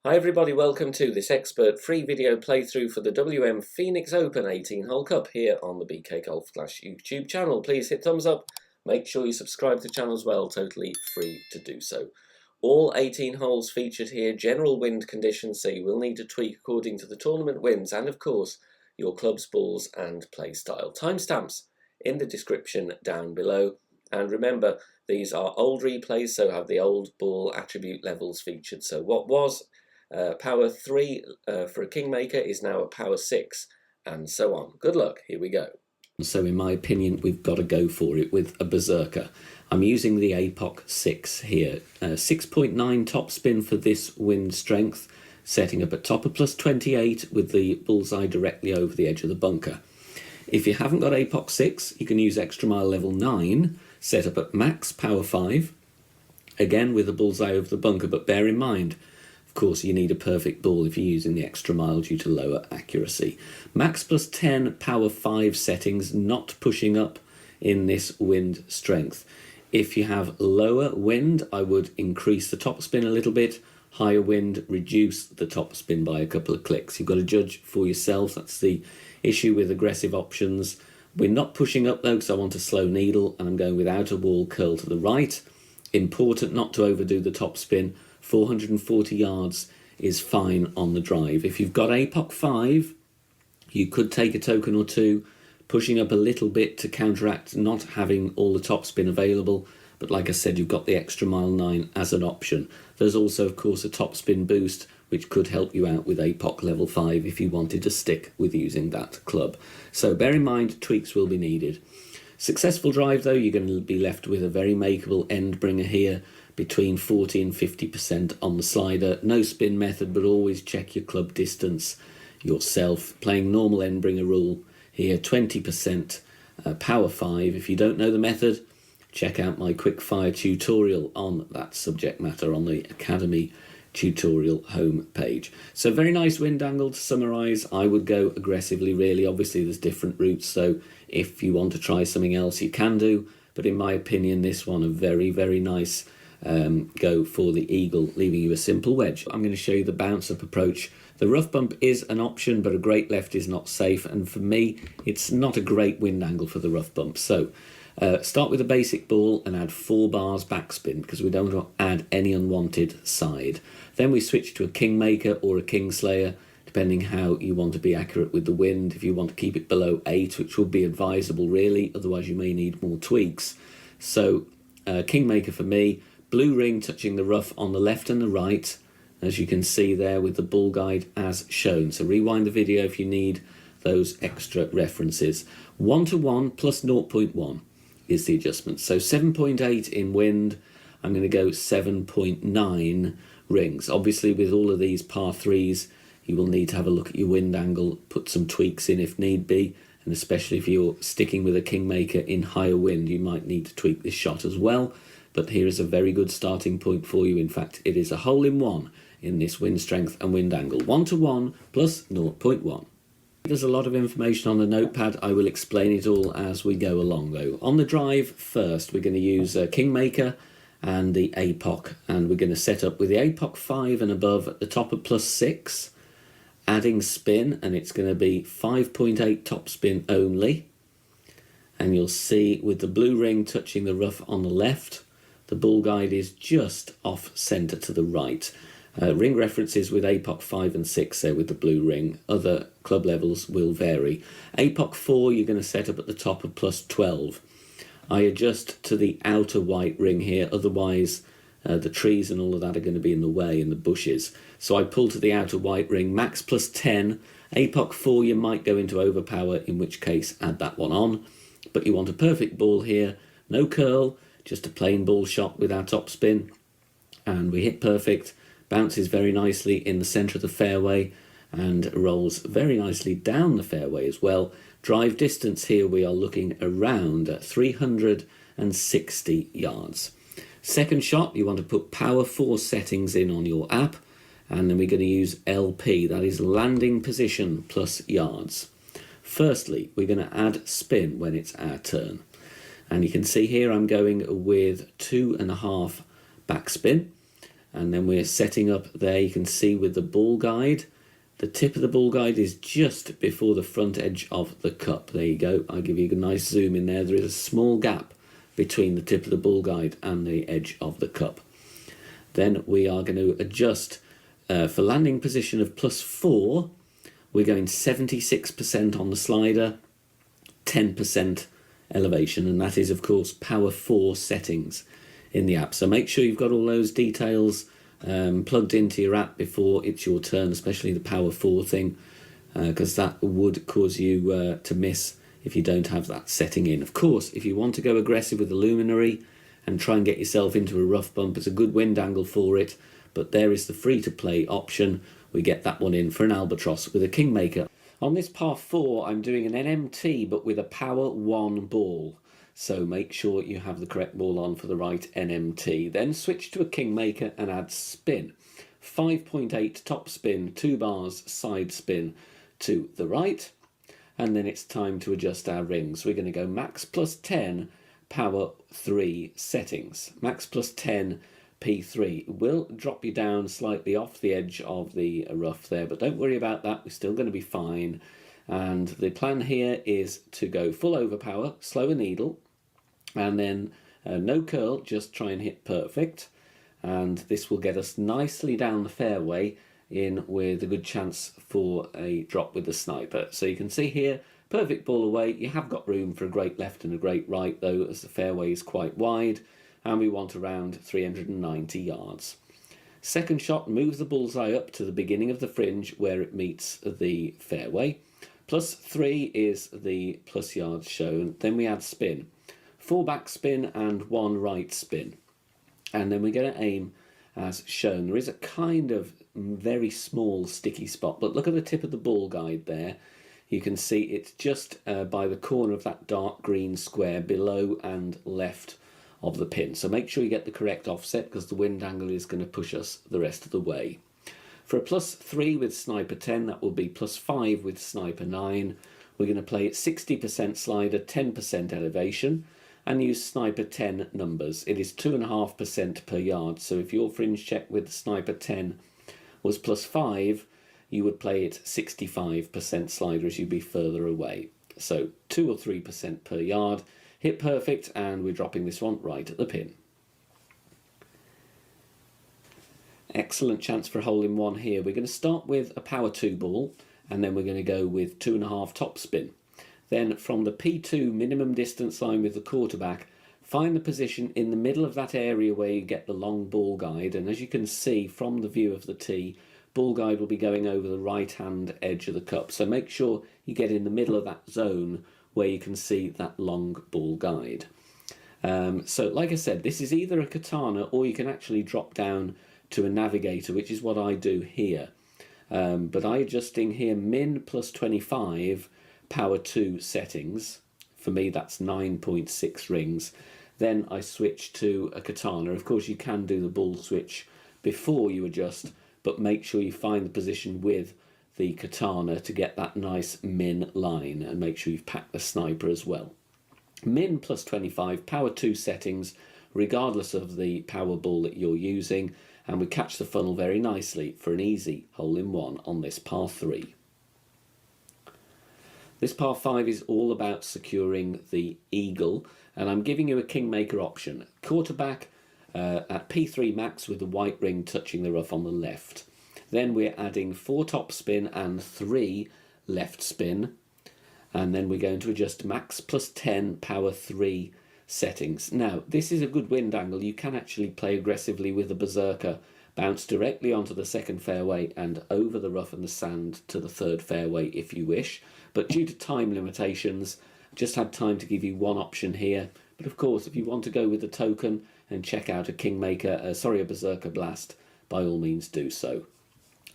Hi everybody, welcome to this expert free video playthrough for the WM Phoenix Open 18-hole cup here on the BK Golf Flash YouTube channel. Please hit thumbs up, make sure you subscribe to the channel as well, totally free to do so. All 18 holes featured here, general wind conditions, so you will need to tweak according to the tournament winds and of course your clubs, balls and play style. Timestamps in the description down below, and remember these are old replays, so have the old ball attribute levels featured. So what was power 3 for a Kingmaker is now a power 6, and so on. Good luck, here we go. So in my opinion, we've got to go for it with a Berserker. I'm using the APOC 6 here. 6.9 topspin for this wind strength, setting up at top of plus 28 with the bullseye directly over the edge of the bunker. If you haven't got APOC 6, you can use Extra Mile level 9, set up at max power 5, again with the bullseye over the bunker, but bear in mind, of course, you need a perfect ball if you're using the Extra Mile due to lower accuracy. Max plus 10 power 5 settings, not pushing up in this wind strength. If you have lower wind, I would increase the topspin a little bit. Higher wind, reduce the topspin by a couple of clicks. You've got to judge for yourself. That's the issue with aggressive options. We're not pushing up though, because I want a slow needle, and I'm going with outer wall curl to the right. Important not to overdo the topspin. 440 yards is fine on the drive. If you've got APOC 5, you could take a token or two, pushing up a little bit to counteract not having all the topspin available. But like I said, you've got the Extra Mile 9 as an option. There's also, of course, a topspin boost, which could help you out with APOC level 5 if you wanted to stick with using that club. So bear in mind, tweaks will be needed. Successful drive, though, you're going to be left with a very makeable end bringer here, between 40 and 50% on the slider. No spin method, but always check your club distance yourself. Playing normal end bringer rule here, 20% power 5. If you don't know the method, check out my quick fire tutorial on that subject matter on the Academy tutorial home page. So very nice wind angle. To summarise, I would go aggressively really. Obviously there's different routes, so if you want to try something else you can do, but in my opinion this one a very, very nice go for the eagle, leaving you a simple wedge. I'm going to show you the bounce up approach. The rough bump is an option, but a great left is not safe, and for me it's not a great wind angle for the rough bump. So start with a basic ball and add 4 bars backspin, because we don't want to add any unwanted side. Then we switch to a Kingmaker or a Kingslayer, depending how you want to be accurate with the wind. If you want to keep it below 8, which would be advisable really, otherwise you may need more tweaks. So Kingmaker for me, blue ring touching the rough on the left and the right, as you can see there with the ball guide as shown. So rewind the video if you need those extra references. 1 to 1 plus 0.1 is the adjustment. So 7.8 in wind, I'm going to go 7.9 rings. Obviously with all of these par 3s, you will need to have a look at your wind angle, put some tweaks in if need be, and especially if you're sticking with a Kingmaker in higher wind, you might need to tweak this shot as well. But here is a very good starting point for you. In fact, it is a hole-in-one in this wind strength and wind angle. 1 to 1 plus 0.1. There's a lot of information on the notepad. I will explain it all as we go along though. On the drive first, we're going to use Kingmaker and the APOC, and we're going to set up with the APOC 5 and above at the top of plus 6, adding spin, and it's going to be 5.8 top spin only. And you'll see with the blue ring touching the rough on the left, the ball guide is just off centre to the right. Ring references with APOC 5 and 6 there with the blue ring. Other club levels will vary. APOC 4 you're going to set up at the top of plus 12. I adjust to the outer white ring here, otherwise the trees and all of that are going to be in the way, in the bushes. So I pull to the outer white ring, max plus 10. APOC 4 you might go into overpower, in which case add that one on. But you want a perfect ball here, no curl, just a plain ball shot with our top spin, and we hit perfect. Bounces very nicely in the centre of the fairway and rolls very nicely down the fairway as well. Drive distance here we are looking around 360 yards. Second shot, you want to put power 4 settings in on your app, and then we're going to use LP, that is landing position plus yards. Firstly, we're going to add spin when it's our turn. And you can see here I'm going with 2.5 backspin. And then we're setting up there, you can see with the ball guide, the tip of the ball guide is just before the front edge of the cup. There you go, I'll give you a nice zoom in there. There is a small gap between the tip of the ball guide and the edge of the cup. Then we are going to adjust for landing position of +4. We're going 76% on the slider, 10% elevation, and that is of course power 4 settings in the app. So make sure you've got all those details plugged into your app before it's your turn, especially the power 4 thing, because that would cause you to miss if you don't have that setting in. Of course, if you want to go aggressive with the luminary and try and get yourself into a rough bump, it's a good wind angle for it, but there is the free to play option. We get that one in for an albatross with a kingmaker. On this par 4, I'm doing an NMT but with a power 1 ball. So make sure you have the correct ball on for the right NMT. Then switch to a kingmaker and add spin. 5.8 top spin, 2 bars side spin to the right. And then it's time to adjust our rings. We're going to go max +10, power 3 settings. Max +10, P3. Will drop you down slightly off the edge of the rough there, but don't worry about that. We're still going to be fine. And the plan here is to go full overpower, slow a needle, and then no curl, just try and hit perfect. And this will get us nicely down the fairway in with a good chance for a drop with the sniper. So you can see here, perfect ball away. You have got room for a great left and a great right though, as the fairway is quite wide, and we want around 390 yards. Second shot moves the bullseye up to the beginning of the fringe where it meets the fairway. +3 is the plus yards shown. Then we add spin. 4 back spin and 1 right spin. And then we're going to aim as shown. There is a kind of very small sticky spot, but look at the tip of the ball guide there. You can see it's just by the corner of that dark green square below and left of the pin. So make sure you get the correct offset, because the wind angle is going to push us the rest of the way. For a +3 with sniper 10, that will be +5 with sniper 9. We're going to play at 60% slider, 10% elevation, and use sniper 10 numbers. It is 2.5% per yard, so if your fringe check with sniper 10 was +5, you would play it 65% slider as you'd be further away. So 2 or 3% per yard. Hit perfect, and we're dropping this one right at the pin. Excellent chance for a hole in one here. We're going to start with a power 2 ball, and then we're going to go with 2.5 top spin. Then from the P2 minimum distance line with the quarterback, find the position in the middle of that area where you get the long ball guide, and as you can see from the view of the tee, ball guide will be going over the right hand edge of the cup, so make sure you get in the middle of that zone where you can see that long ball guide. So like I said, this is either a katana or you can actually drop down to a navigator, which is what I do here. But I'm adjusting here min +25 power 2 settings. For me that's 9.6 rings. Then I switch to a katana. Of course you can do the ball switch before you adjust, but make sure you find the position with the katana to get that nice min line, and make sure you've packed the sniper as well. Min +25 power 2 settings regardless of the power ball that you're using, and we catch the funnel very nicely for an easy hole in one on this par 3. This par 5 is all about securing the eagle, and I'm giving you a kingmaker option. Quarterback at P3 max with the white ring touching the rough on the left. Then we're adding 4 top spin and 3 left spin, and then we're going to adjust max +10 power 3 settings. Now this is a good wind angle. You can actually play aggressively with the Wiseacre, bounce directly onto the second fairway and over the rough and the sand to the third fairway if you wish, but due to time limitations I just had time to give you one option here. But of course if you want to go with the token and check out a Wiseacre blast, by all means do so.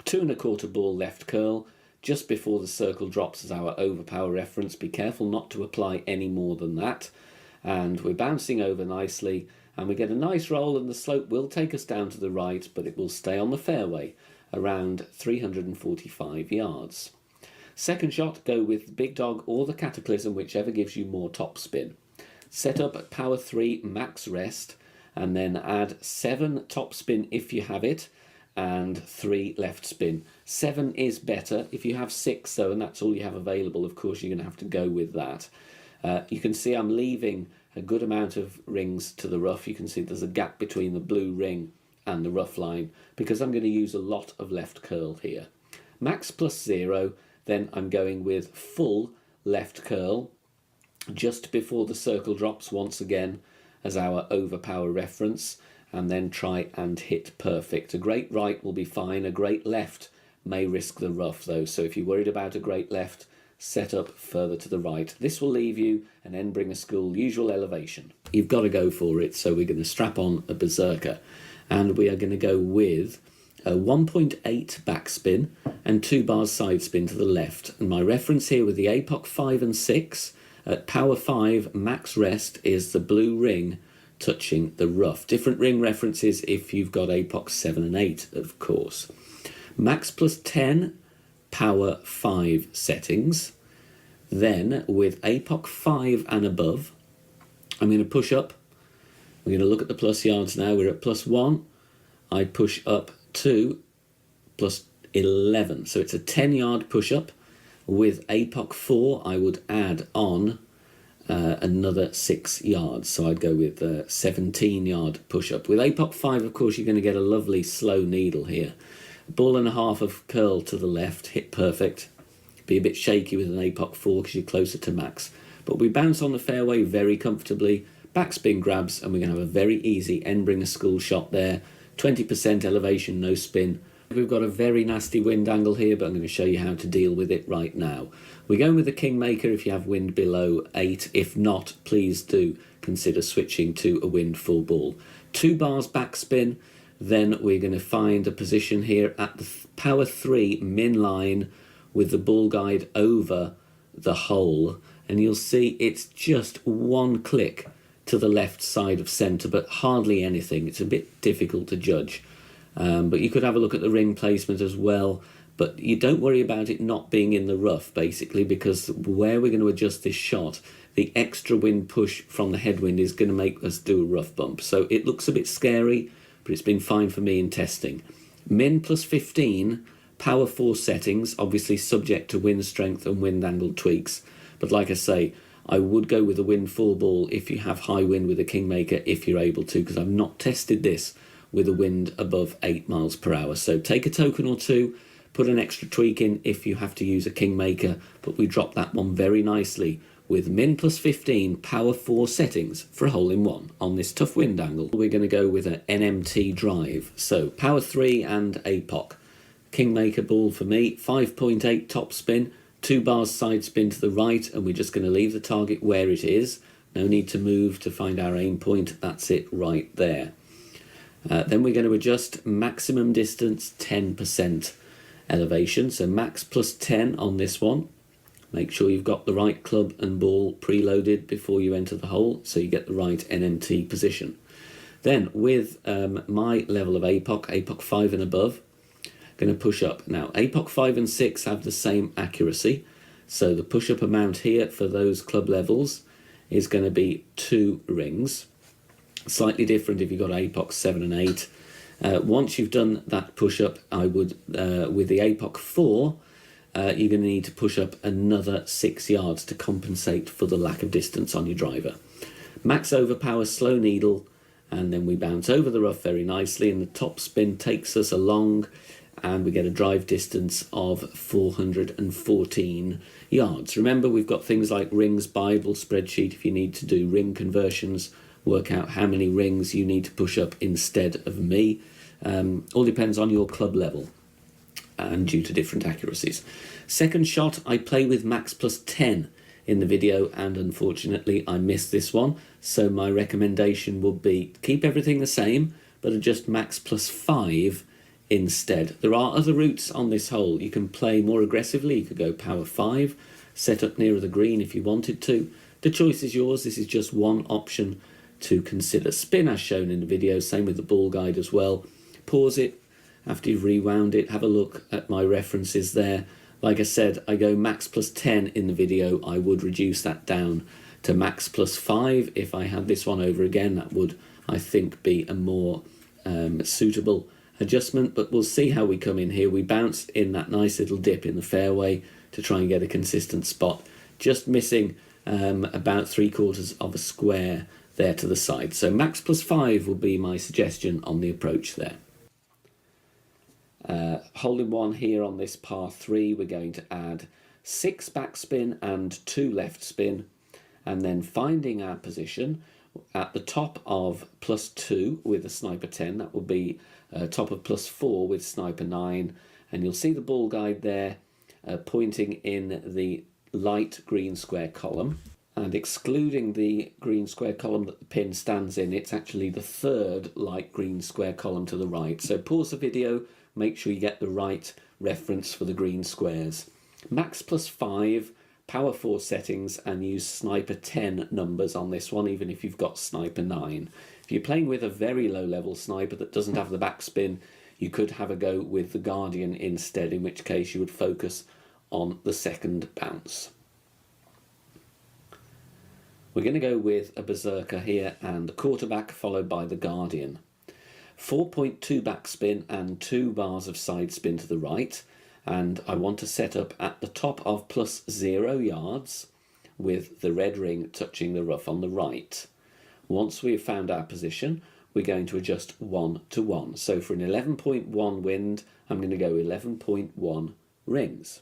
2 1/4 ball left curl just before the circle drops as our overpower reference. Be careful not to apply any more than that. And we're bouncing over nicely, and we get a nice roll, and the slope will take us down to the right, but it will stay on the fairway around 345 yards. Second shot, go with Big Dog or the Cataclysm, whichever gives you more top spin. Set up at power 3 max rest, and then add 7 top spin if you have it, and 3 left spin. 7 is better. If you have 6 though, and that's all you have available, of course you're going to have to go with that. You can see I'm leaving a good amount of rings to the rough. You can see there's a gap between the blue ring and the rough line because I'm going to use a lot of left curl here. Max plus 0, then I'm going with full left curl just before the circle drops once again as our overpower reference, and then try and hit perfect. A great right will be fine. A great left may risk the rough though, so if you're worried about a great left, set up further to the right. This will leave you an Endbringer School usual elevation. You've got to go for it, so we're going to strap on a Wiseacre, and we are going to go with a 1.8 backspin and 2 bars side spin to the left. And my reference here with the APOC 5 and 6, at power 5, max rest is the blue ring touching the rough. Different ring references if you've got APOC 7 and 8, of course. Max plus 10, power 5 settings. Then with APOC 5 and above, I'm going to push up. We're going to look at the plus yards now. We're at plus 1. I push up to plus 11. So it's a 10-yard push up. With APOC 4, I would add on another 6 yards. So I'd go with a 17-yard push up. With APOC 5, of course, you're going to get a lovely slow needle here. Ball and a half of curl to the left, hit perfect. Be a bit shaky with an APOC 4 because you're closer to max. But we bounce on the fairway very comfortably. Backspin grabs, and we're going to have a very easy Endbringer School shot there. 20% elevation, no spin. We've got a very nasty wind angle here, but I'm going to show you how to deal with it right now. We're going with the Kingmaker if you have wind below 8. If not, please do consider switching to a wind full ball. 2 bars backspin. Then we're going to find a position here at the power 3 min line with the ball guide over the hole, and you'll see it's just one click to the left side of centre, but hardly anything. It's a bit difficult to judge, but you could have a look at the ring placement as well, but you don't worry about it not being in the rough basically, because where we're going to adjust this shot, the extra wind push from the headwind is going to make us do a rough bump. So it looks a bit scary, but it's been fine for me in testing. Min plus 15, power 4 settings, obviously subject to wind strength and wind angle tweaks. But like I say, I would go with a wind full ball if you have high wind with a Kingmaker, if you're able to, because I've not tested this with a wind above 8 miles per hour. So take a token or two, put an extra tweak in if you have to use a Kingmaker, but we drop that one very nicely with min plus 15, power 4 settings for a hole-in-one on this tough wind angle. We're going to go with an NMT drive. So power 3 and APOC. Kingmaker ball for me, 5.8 top spin, 2 bars side spin to the right, and we're just going to leave the target where it is. No need to move to find our aim point. That's it right there. Then we're going to adjust maximum distance 10% elevation. So max plus 10 on this one. Make sure you've got the right club and ball preloaded before you enter the hole, so you get the right NMT position. Then with my level of APOC 5 and above, going to push up. Now APOC 5 and 6 have the same accuracy, so the push-up amount here for those club levels is going to be 2 rings. Slightly different if you've got APOC 7 and 8. Once you've done that push-up, I would, with the APOC 4, you're going to need to push up another 6 yards to compensate for the lack of distance on your driver. Max overpower, slow needle, and then we bounce over the rough very nicely, and the top spin takes us along, and we get a drive distance of 414 yards. Remember, we've got things like rings, Bible, spreadsheet. If you need to do ring conversions, work out how many rings you need to push up instead of me. All depends on your club level and due to different accuracies. Second shot, I play with max plus 10 in the video, and unfortunately I missed this one. So my recommendation would be keep everything the same, but adjust max plus 5 instead. There are other routes on this hole. You can play more aggressively. You could go power 5, set up nearer the green if you wanted to. The choice is yours. This is just one option to consider. Spin as shown in the video, same with the ball guide as well. Pause it after you've rewound it. Have a look at my references there. Like I said, I go max plus 10 in the video. I would reduce that down to max plus 5 if I had this one over again. That would, I think, be a more suitable adjustment, but we'll see how we come in here. We bounced in that nice little dip in the fairway to try and get a consistent spot, just missing about 3/4 of a square there to the side. So max +5 will be my suggestion on the approach there. Hole in one here on this par 3, we're going to add 6 backspin and 2 left spin, and then finding our position at the top of +2 with a sniper 10. That will be top of +4 with sniper 9, and you'll see the ball guide there pointing in the light green square column, and excluding the green square column that the pin stands in, it's actually the 3rd light green square column to the right. So pause the video, make sure you get the right reference for the green squares. Max +5, power 4 settings, and use sniper 10 numbers on this one, even if you've got sniper 9. If you're playing with a very low level sniper that doesn't have the backspin, you could have a go with the Guardian instead, in which case you would focus on the second bounce. We're going to go with a Berserker here and the quarterback, followed by the Guardian. 4.2 backspin and 2 bars of side spin to the right, and I want to set up at the top of +0 yards with the red ring touching the rough on the right. Once we've found our position, we're going to adjust 1 to 1. So for an 11.1 wind, I'm going to go 11.1 rings.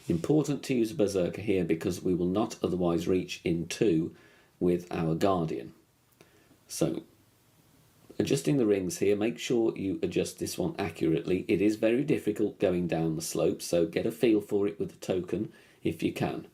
Important to use a Berserker here because we will not otherwise reach in 2 with our Guardian. So adjusting the rings here, make sure you adjust this one accurately. It is very difficult going down the slope, so get a feel for it with the token if you can.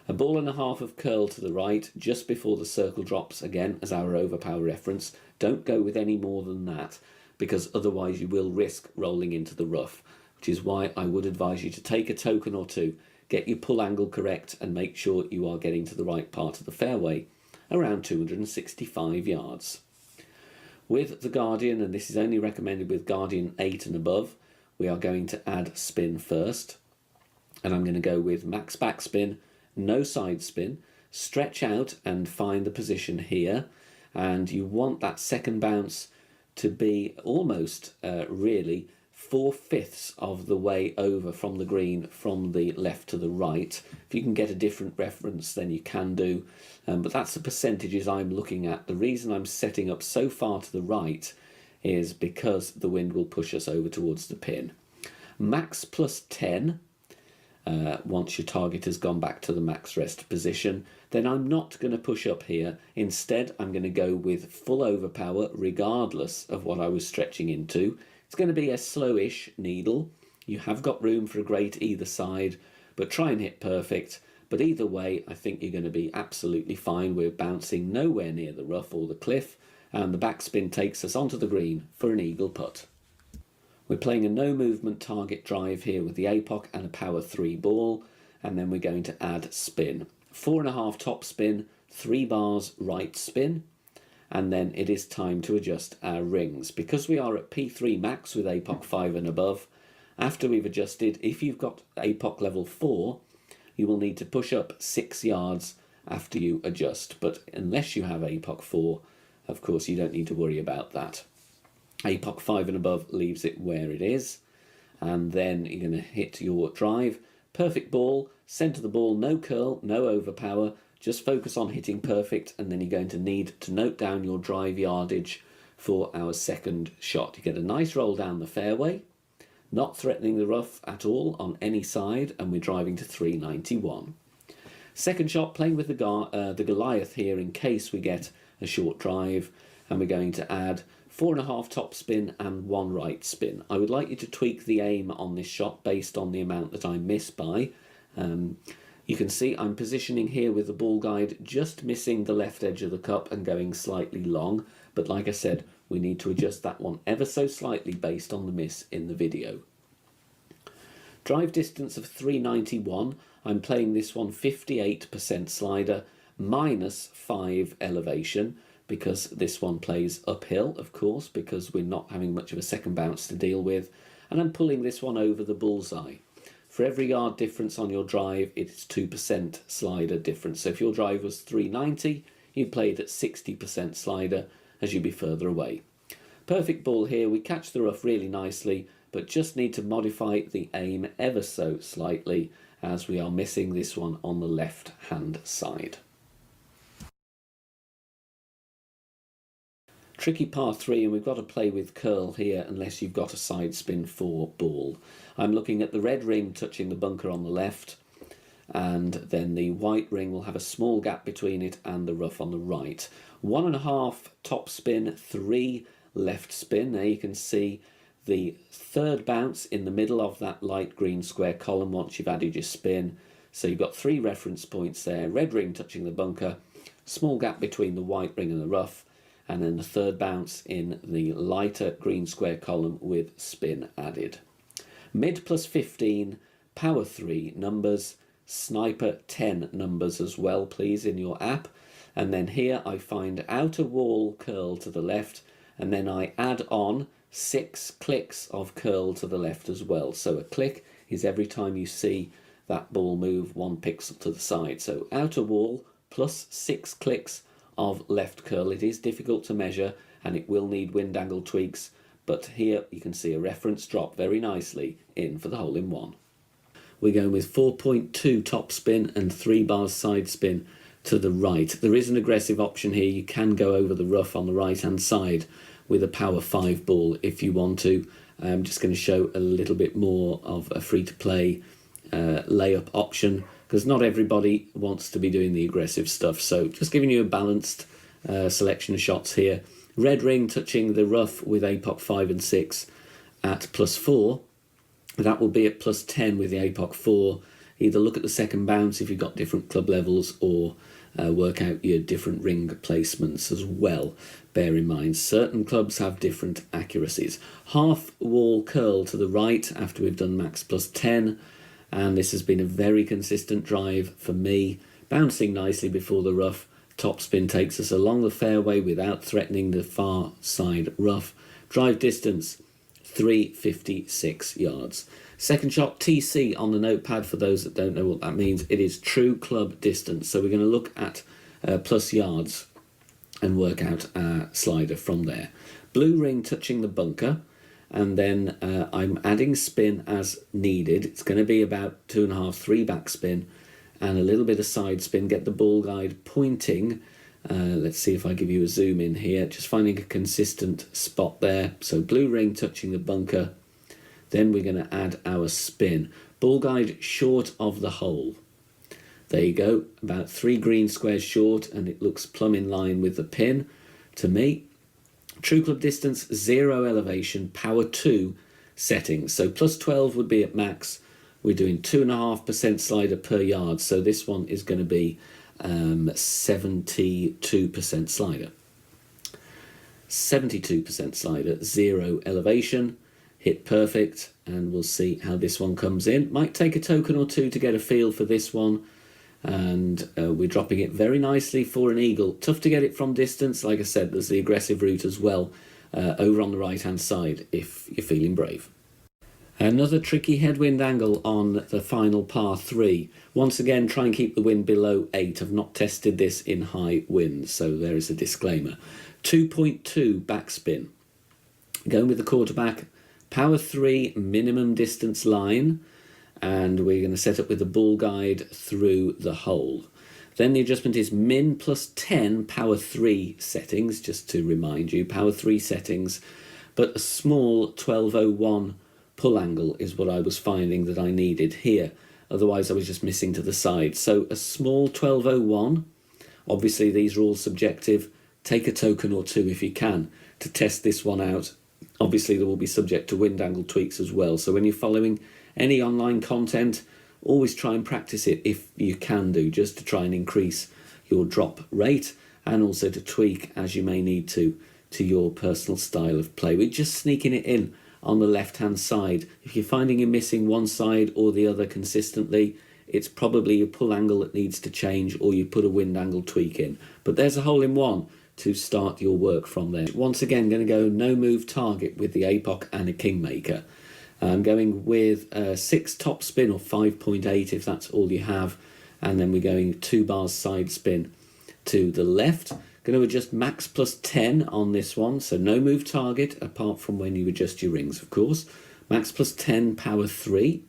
A ball and a half of curl to the right just before the circle drops, again as our overpower reference. Don't go with any more than that because otherwise you will risk rolling into the rough, which is why I would advise you to take a token or two, get your pull angle correct, and make sure you are getting to the right part of the fairway, around 265 yards. With the Guardian, and this is only recommended with Guardian 8 and above, we are going to add spin first, and I'm going to go with max backspin, no side spin, stretch out and find the position here, and you want that second bounce to be almost really 4/5 of the way over from the green from the left to the right. If you can get a different reference, then you can do, but that's the percentages I'm looking at. The reason I'm setting up so far to the right is because the wind will push us over towards the pin. Max +10, once your target has gone back to the max rest position, then I'm not going to push up here. Instead, I'm going to go with full overpower regardless of what I was stretching into. It's going to be a slowish needle. You have got room for a great either side, but try and hit perfect. But either way, I think you're going to be absolutely fine. We're bouncing nowhere near the rough or the cliff, and the backspin takes us onto the green for an eagle putt. We're playing a no movement target drive here with the APOC and a power 3 ball, and then we're going to add spin. 4.5 top spin, 3 bars right spin, and then it is time to adjust our rings. Because we are at P3 max with APOC 5 and above, after we've adjusted, if you've got APOC level 4, you will need to push up 6 yards after you adjust. But unless you have APOC 4, of course, you don't need to worry about that. APOC 5 and above leaves it where it is, and then you're going to hit your drive. Perfect ball, centre the ball, no curl, no overpower, just focus on hitting perfect, and then you're going to need to note down your drive yardage for our second shot. You get a nice roll down the fairway, not threatening the rough at all on any side, and we're driving to 391. Second shot, playing with the Goliath here in case we get a short drive, and we're going to add 4.5 top spin and 1 right spin. I would like you to tweak the aim on this shot based on the amount that I miss by. You can see I'm positioning here with the ball guide just missing the left edge of the cup and going slightly long, but like I said, we need to adjust that one ever so slightly based on the miss in the video. Drive distance of 391, I'm playing this one 58% slider, -5 elevation, because this one plays uphill, of course, because we're not having much of a second bounce to deal with, and I'm pulling this one over the bullseye. For every yard difference on your drive, it's 2% slider difference. So if your drive was 390, you'd play it at 60% slider as you'd be further away. Perfect ball here, we catch the rough really nicely, but just need to modify the aim ever so slightly as we are missing this one on the left hand side. Tricky par 3, and we've got to play with curl here unless you've got a side spin 4 ball. I'm looking at the red ring touching the bunker on the left, and then the white ring will have a small gap between it and the rough on the right. 1.5 top spin, 3 left spin. There you can see the third bounce in the middle of that light green square column once you've added your spin. So you've got 3 reference points there, red ring touching the bunker, small gap between the white ring and the rough, and then the third bounce in the lighter green square column with spin added. Mid plus 15, power 3 numbers, sniper 10 numbers as well, please, in your app. And then here I find outer wall curl to the left, and then I add on 6 clicks of curl to the left as well. So a click is every time you see that ball move 1 pixel to the side. So outer wall plus 6 clicks of left curl. It is difficult to measure and it will need wind angle tweaks, but here you can see a reference drop very nicely in for the hole in one. We're going with 4.2 top spin and 3 bars side spin to the right. There is an aggressive option here. You can go over the rough on the right hand side with a power 5 ball if you want to. I'm just going to show a little bit more of a free to play layup option, because not everybody wants to be doing the aggressive stuff. So just giving you a balanced selection of shots here. Red ring touching the rough with APOC 5 and 6 at +4. That will be at +10 with the APOC 4. Either look at the second bounce if you've got different club levels, or work out your different ring placements as well. Bear in mind, certain clubs have different accuracies. Half wall curl to the right after we've done max +10. And this has been a very consistent drive for me, bouncing nicely before the rough. Top spin takes us along the fairway without threatening the far side rough. Drive distance 356 yards. Second shot TC on the notepad. For those that don't know what that means, it is true club distance. So we're going to look at plus yards and work out our slider from there. Blue ring touching the bunker. And then I'm adding spin as needed. It's going to be about 2.5, 3 backspin and a little bit of side spin. Get the ball guide pointing. Let's see if I give you a zoom in here. Just finding a consistent spot there. So blue ring touching the bunker. Then we're going to add our spin. Ball guide short of the hole. There you go. About 3 green squares short, and it looks plumb in line with the pin to me. True club distance, 0 elevation, power 2 settings. So +12 would be at max. We're doing 2.5% slider per yard. So this one is going to be 72% slider. 72% slider, 0 elevation. Hit perfect, and we'll see how this one comes in. Might take a token or two to get a feel for this one. And we're dropping it very nicely for an eagle. Tough to get it from distance. Like I said, there's the aggressive route as well over on the right hand side if you're feeling brave. Another tricky headwind angle on the final par 3. Once again, try and keep the wind below 8. I've not tested this in high winds, so there is a disclaimer. 2.2 backspin. Going with the quarterback, power 3 minimum distance line. And we're going to set up with the ball guide through the hole. Then the adjustment is min +10 power 3 settings, just to remind you, power 3 settings, but a small 1201 pull angle is what I was finding that I needed here. Otherwise I was just missing to the side. So a small 1201, obviously these are all subjective. Take a token or two if you can to test this one out. Obviously they will be subject to wind angle tweaks as well. So when you're following any online content, always try and practice it if you can do, just to try and increase your drop rate and also to tweak as you may need to your personal style of play. We're just sneaking it in on the left hand side. If you're finding you're missing one side or the other consistently, it's probably your pull angle that needs to change, or you put a wind angle tweak in. But there's a hole in one to start your work from there. Once again, going to go no move target with the APOC and a Kingmaker. I'm going with 6 top spin or 5.8 if that's all you have, and then we're going 2 bars side spin to the left. Going to adjust max plus 10 on this one, so no move target apart from when you adjust your rings, of course. Max plus 10, power 3.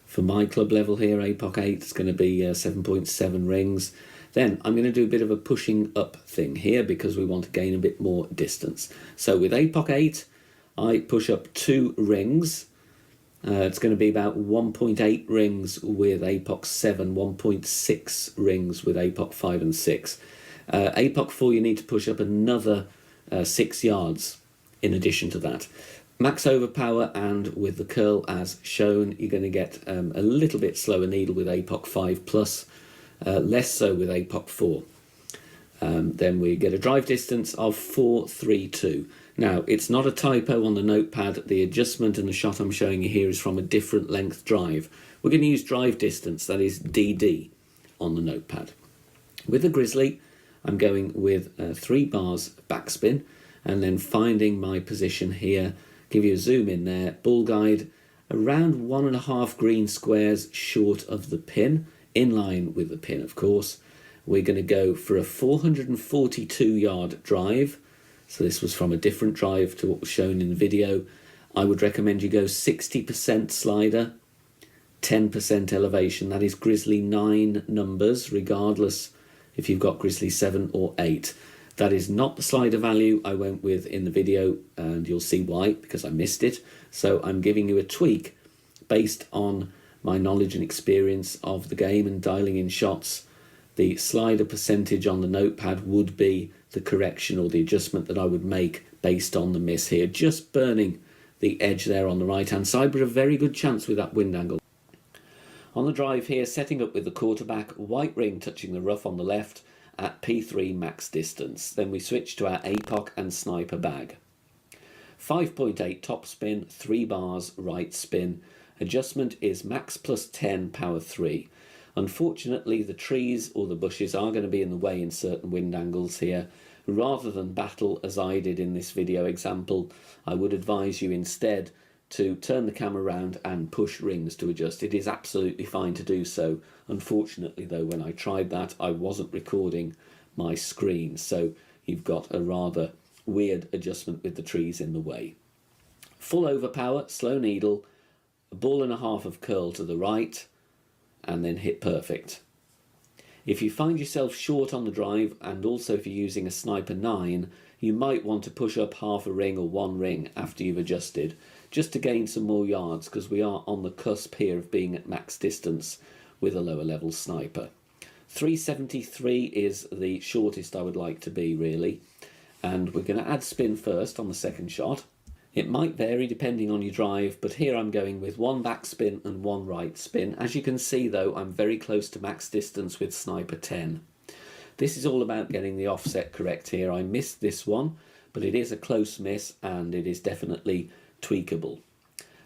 For my club level here, APOC 8, it's going to be 7.7 rings. Then I'm going to do a bit of a pushing up thing here because we want to gain a bit more distance. So with APOC 8, I push up 2 rings. It's going to be about 1.8 rings with APOC 7, 1.6 rings with APOC 5 and 6. APOC 4, you need to push up another 6 yards in addition to that. Max overpower, and with the curl as shown, you're going to get a little bit slower needle with APOC 5 plus, less so with APOC 4. Then we get a drive distance of 432. Now, it's not a typo on the notepad. The adjustment and the shot I'm showing you here is from a different length drive. We're going to use drive distance, that is DD, on the notepad. With the Grizzly, I'm going with 3 bars backspin, and then finding my position here, give you a zoom in there, ball guide around 1.5 green squares short of the pin, in line with the pin, of course. We're going to go for a 442-yard drive. So this was from a different drive to what was shown in the video. I would recommend you go 60% slider, 10% elevation. That is Grizzly 9 numbers, regardless if you've got Grizzly 7 or 8. That is not the slider value I went with in the video, and you'll see why, because I missed it. So I'm giving you a tweak based on my knowledge and experience of the game and dialing in shots. The slider percentage on the notepad would be the correction or the adjustment that I would make based on the miss here. Just burning the edge there on the right hand side, but a very good chance with that wind angle. On the drive here, setting up with the quarterback, white ring touching the rough on the left at P3 max distance. Then we switch to our APOC and sniper bag. 5.8 top spin, 3 bars right spin. Adjustment is max plus 10, power 3. Unfortunately, the trees or the bushes are going to be in the way in certain wind angles here. Rather than battle as I did in this video example, I would advise you instead to turn the camera around and push rings to adjust. It is absolutely fine to do so. Unfortunately though, when I tried that, I wasn't recording my screen, so you've got a rather weird adjustment with the trees in the way. Full overpower, slow needle, a ball and a half of curl to the right, and then hit perfect. If you find yourself short on the drive, and also if you're using a sniper 9, you might want to push up half a ring or 1 ring after you've adjusted, just to gain some more yards, because we are on the cusp here of being at max distance with a lower level sniper. 373 is the shortest I would like to be, really, and we're going to add spin first on the second shot. It might vary depending on your drive, but here I'm going with 1 back spin and 1 right spin. As you can see though, I'm very close to max distance with sniper 10. This is all about getting the offset correct here. I missed this one, but it is a close miss and it is definitely tweakable.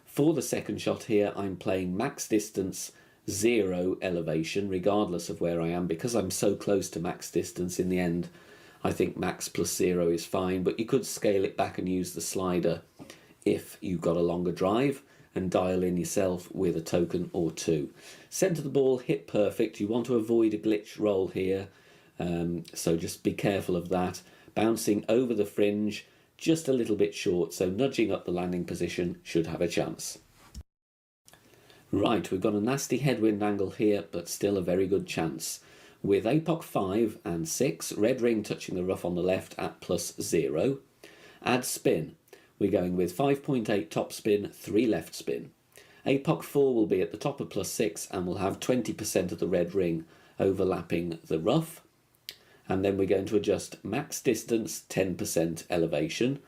For the second shot here, I'm playing max distance, 0 elevation, regardless of where I am, because I'm so close to max distance in the end. I think max plus 0 is fine, but you could scale it back and use the slider if you've got a longer drive and dial in yourself with a token or 2. Centre the ball, hit perfect. You want to avoid a glitch roll here, so just be careful of that. Bouncing over the fringe, just a little bit short, so nudging up the landing position should have a chance. Right, we've got a nasty headwind angle here, but still a very good chance. With APOC 5 and 6, red ring touching the rough on the left at plus 0. Add spin. We're going with 5.8 top spin, 3 left spin. APOC 4 will be at the top of plus 6 and will have 20% of the red ring overlapping the rough. And then we're going to adjust max distance, 10% elevation.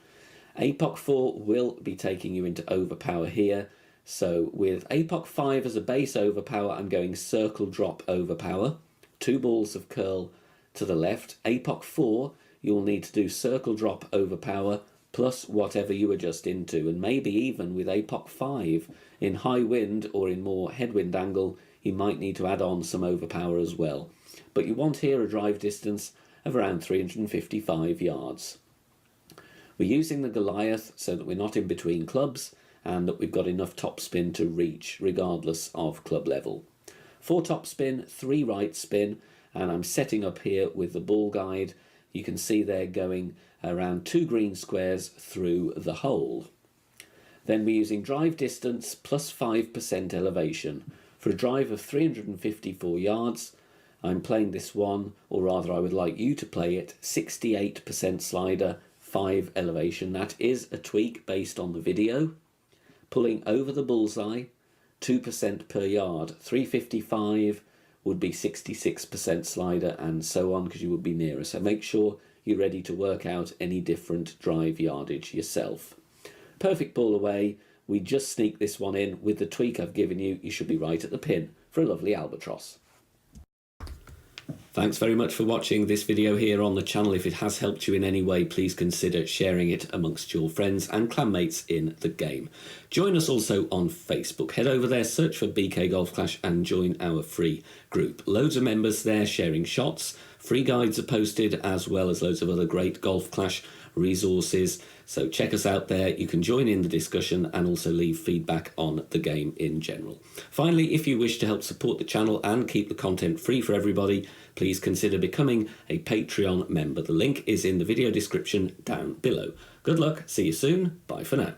APOC 4 will be taking you into overpower here. So with APOC 5 as a base overpower, I'm going circle drop overpower. 2 balls of curl to the left. APOC 4, you'll need to do circle drop overpower plus whatever you adjust into, and maybe even with APOC 5 in high wind or in more headwind angle, you might need to add on some overpower as well. But you want here a drive distance of around 355 yards. We're using the Goliath so that we're not in between clubs and that we've got enough top spin to reach regardless of club level. 4 top spin, 3 right spin, and I'm setting up here with the ball guide. You can see they're going around 2 green squares through the hole. Then we're using drive distance plus 5% elevation. For a drive of 354 yards, I'm playing this one, or rather I would like you to play it, 68% slider, 5 elevation. That is a tweak based on the video. Pulling over the bullseye, 2% per yard. 355 would be 66% slider, and so on, because you would be nearer. So make sure you're ready to work out any different drive yardage yourself. Perfect ball away. We just sneak this one in. With the tweak I've given you, you should be right at the pin for a lovely albatross. Thanks very much for watching this video here on the channel. If it has helped you in any way, please consider sharing it amongst your friends and clanmates in the game. Join us also on Facebook. Head over there, search for BK Golf Clash and join our free group. Loads of members there sharing shots. Free guides are posted, as well as loads of other great Golf Clash resources. So check us out there. You can join in the discussion and also leave feedback on the game in general. Finally, if you wish to help support the channel and keep the content free for everybody, please consider becoming a Patreon member. The link is in the video description down below. Good luck, see you soon, bye for now.